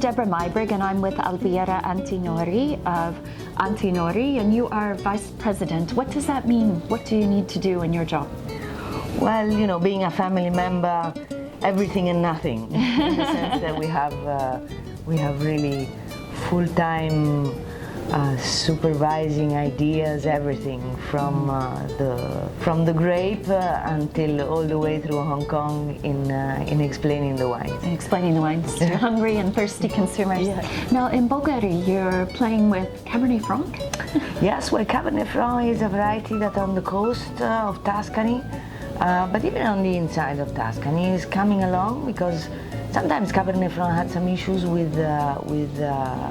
Debra Meiburg, and I'm with Albiera Antinori of Antinori, and you are Vice President. What does that mean? What do you need to do in your job? Well, you know, being a family member, everything and nothing, in the sense that we have really full-time supervising ideas, everything from the grape until all the way through Hong Kong in explaining the wines. Explaining the wines to hungry and thirsty consumers. Yeah. Now in Bulgaria, you're playing with Cabernet Franc? Yes, well, Cabernet Franc is a variety that on the coast of Tuscany, but even on the inside of Tuscany, is coming along because sometimes Cabernet Franc had some issues with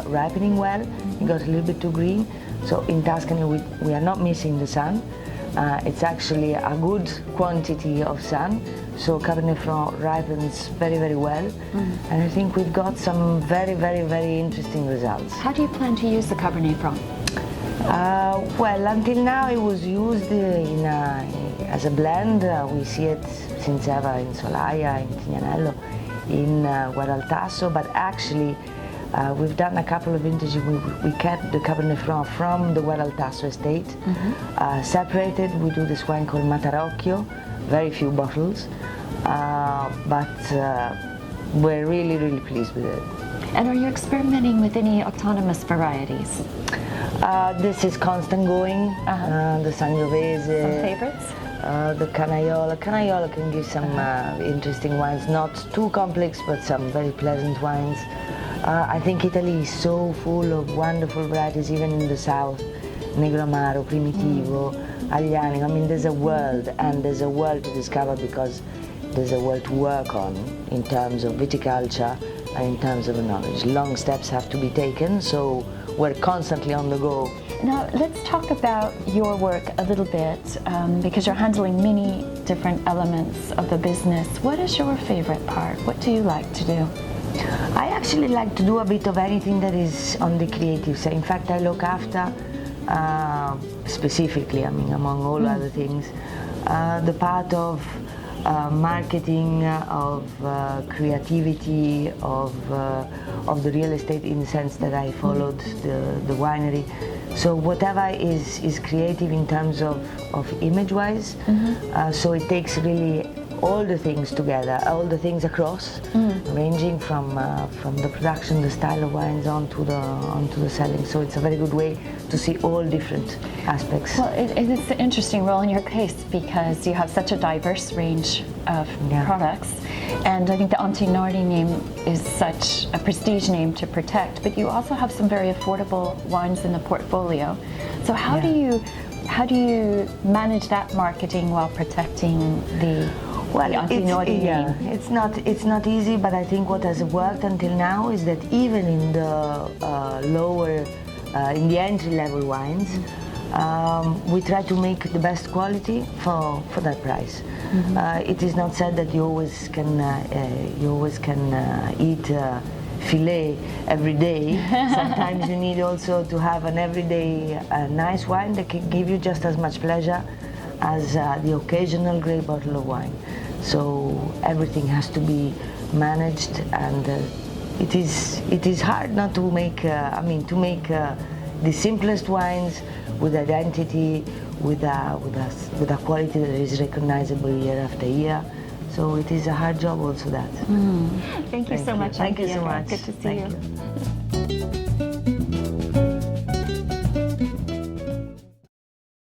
ripening well. It got a little bit too green. So in Tuscany we are not missing the sun. It's actually a good quantity of sun. So Cabernet Franc ripens very, very well. And I think we've got some very, very, very interesting results. How do you plan to use the Cabernet Franc? Well, until now it was used as a blend. We see it since ever in Solaia, in Tignanello, in Guadaltasso, but actually we've done a couple of vintages. We kept the Cabernet Franc from the Guadaltasso estate, separated. We do this wine called Matarocchio, very few bottles, but we're really, really pleased with it. And are you experimenting with any autonomous varieties? This is constant going, the Sangiovese. Some favorites? The Canaiola. Canaiola can give some interesting wines, not too complex, but some very pleasant wines. I think Italy is so full of wonderful varieties, even in the south. Negro Amaro, Primitivo, Agliani. I mean, there's a world, and there's a world to discover because there's a world to work on in terms of viticulture and in terms of knowledge. Long steps have to be taken, so we're constantly on the go. Now, let's talk about your work a little bit, because you're handling many different elements of the business. What is your favorite part? What do you like to do? I actually like to do a bit of anything that is on the creative side. In fact, I look after, specifically, I mean, among all other things, the part of marketing, of creativity, of the real estate, in the sense that I followed the winery. So whatever is creative in terms of image-wise, so it takes really all the things together, all the things across, ranging from the production, the style of wines onto the selling. So it's a very good way to see all different aspects. Well, it's an interesting role in your case because you have such a diverse range of products, and I think the Antinori name is such a prestige name to protect, but you also have some very affordable wines in the portfolio. So how do you manage that marketing while protecting the Antinori name? It's not easy, but I think what has worked until now is that even in the lower, in the entry-level wines, we try to make the best quality for that price. It is not said that you always can eat filet every day. Sometimes you need also to have an everyday nice wine that can give you just as much pleasure as the occasional great bottle of wine. So everything has to be managed, and it is hard not to make. To make the simplest wines with identity, with a quality that is recognizable year after year. So it is a hard job also that. Thank you so much. Thank you so much. Good to see you.